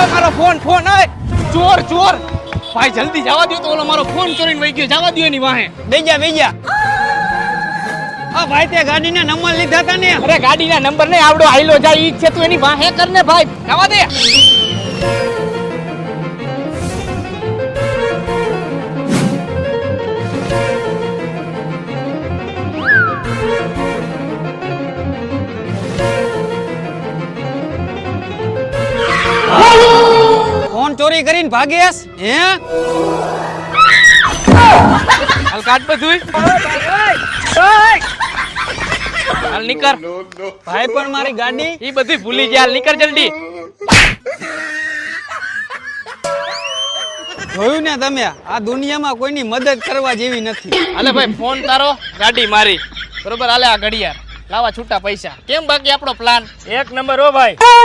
મારો phone phone ઓય ચોર ચોર ભાઈ જલ્દી જવા દો તો ઓલો મારો ફોન ચોરીને વઈ ગયો જવા દો એની વાહે બેજા આ ભાઈ તે ગાડીના નંબર લીધા હતા ને અરે ગાડીના નંબર નહીં આવડો આઈલો જાય ઈ છે તું એની વાહે કર ને ભાઈ જવા દે ફોન ચોરી કરીને ભાગેસ હે હાલ કાટ બધું હાલ નીકળ ભાઈ પણ મારી ગાડી ઈ બધી ભૂલી ગયા હાલ નીકળ જલ્દી જોયું ને તમે આ દુનિયામાં કોઈની મદદ કરવા જેવી નથી હાલે ભાઈ ફોન તારો ગાડી મારી બરોબર હાલે આ ઘડિયાળ લાવા છૂટા પૈસા કેમ બાકી આપણો પ્લાન એક નંબર હો ભાઈ